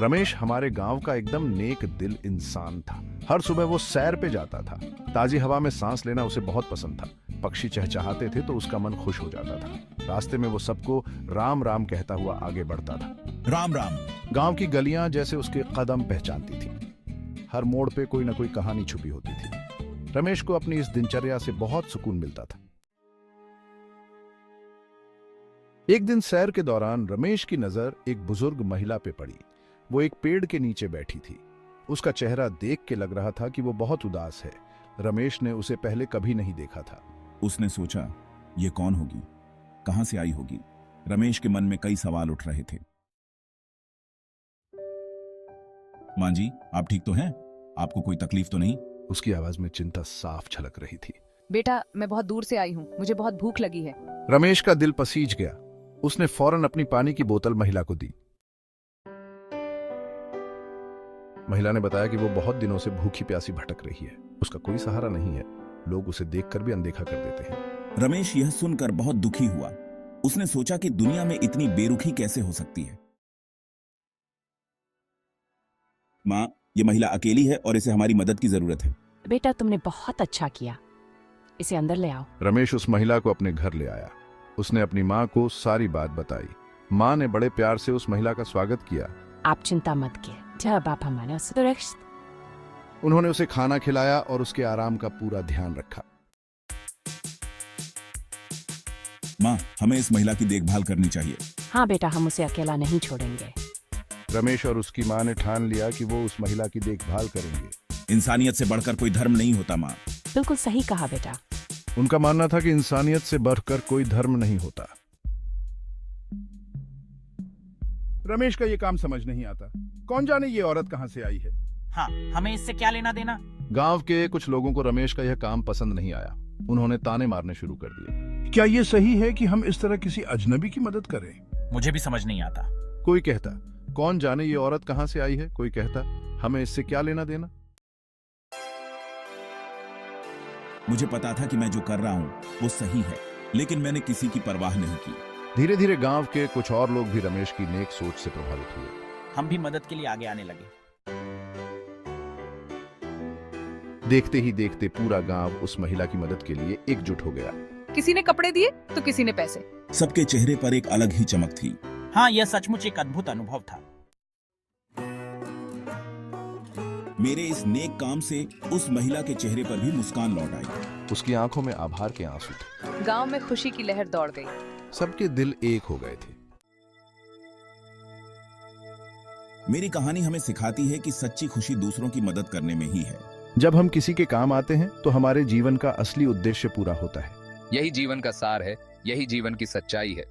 रमेश हमारे गांव का एकदम नेक दिल इंसान था। हर सुबह वो सैर पे जाता था। ताजी हवा में सांस लेना उसे बहुत पसंद था। पक्षी चहचहाते थे तो उसका मन खुश हो जाता था। रास्ते में वो सबको राम राम कहता हुआ आगे बढ़ता था। राम राम। गांव की गलियां जैसे उसके कदम पहचानती थी। हर मोड़ पे कोई ना कोई कहानी छुपी होती थी। रमेश को अपनी इस दिनचर्या से बहुत सुकून मिलता था। एक दिन सैर के दौरान रमेश की नजर एक बुजुर्ग महिला पे पड़ी। वो एक पेड़ के नीचे बैठी थी। उसका चेहरा देख के लग रहा था कि वो बहुत उदास है। रमेश ने उसे पहले कभी नहीं देखा था। उसने सोचा, ये कौन होगी, कहां से आई होगी। रमेश के मन में कई सवाल उठ रहे थे। मां जी, आप ठीक तो हैं? आपको कोई तकलीफ तो नहीं? उसकी आवाज में चिंता साफ झलक रही थी। बेटा, मैं बहुत दूर से आई हूँ, मुझे बहुत भूख लगी है। रमेश का दिल पसीज गया। उसने फौरन अपनी पानी की बोतल महिला को दी। महिला ने बताया कि वो बहुत दिनों से भूखी प्यासी भटक रही है। उसका कोई सहारा नहीं है। लोग उसे देखकर भी अनदेखा कर देते हैं। रमेश यह सुनकर बहुत दुखी हुआ। उसने सोचा कि दुनिया में इतनी बेरुखी कैसे हो सकती है। माँ, ये महिला अकेली है और इसे हमारी मदद की जरूरत है। बेटा, तुमने बहुत अच्छा किया। इसे अंदर ले आओ। रमेश उस महिला को अपने घर ले आया। उसने अपनी माँ को सारी बात बताई। माँ ने बड़े प्यार से उस महिला का स्वागत किया। आप चिंता मत कीजिए, जब आप हमारे सुरक्षित। उन्होंने उसे खाना खिलाया और उसके आराम का पूरा ध्यान रखा। माँ, हमें इस महिला की देखभाल करनी चाहिए। हाँ बेटा, हम उसे अकेला नहीं छोड़ेंगे। रमेश और उसकी माँ ने ठान लिया कि वो उस महिला की देखभाल करेंगे। इंसानियत से बढ़कर कोई धर्म नहीं होता माँ। बिल्कुल सही कहा बेटा। उनका मानना था कि इंसानियत से बढ़कर कोई धर्म नहीं होता। रमेश का ये काम समझ नहीं आता। कौन जाने ये औरत कहां से आई है। हाँ, हमें इससे क्या लेना देना। गांव के कुछ लोगों को रमेश का यह काम पसंद नहीं आया। उन्होंने ताने मारने शुरू कर दिए। क्या ये सही है कि हम इस तरह किसी अजनबी की मदद करें? मुझे भी समझ नहीं आता। कोई कहता, कौन जाने ये औरत कहां से आई है। कोई कहता, हमें इससे क्या लेना देना। मुझे पता था कि मैं जो कर रहा हूँ वो सही है, लेकिन मैंने किसी की परवाह नहीं की। धीरे धीरे गांव के कुछ और लोग भी रमेश की नेक सोच से प्रभावित हुए। हम भी मदद के लिए आगे आने लगे। देखते ही देखते पूरा गांव उस महिला की मदद के लिए एकजुट हो गया। किसी ने कपड़े दिए तो किसी ने पैसे। सबके चेहरे पर एक अलग ही चमक थी। हाँ, यह सचमुच एक अद्भुत अनुभव था। मेरे इस नेक काम से उस महिला के चेहरे पर भी मुस्कान लौट आई। उसकी आंखों में आभार के आंसू थे। गांव में खुशी की लहर दौड़ गई। सबके दिल एक हो गए थे। मेरी कहानी हमें सिखाती है कि सच्ची खुशी दूसरों की मदद करने में ही है। जब हम किसी के काम आते हैं तो हमारे जीवन का असली उद्देश्य पूरा होता है। यही जीवन का सार है, यही जीवन की सच्चाई है।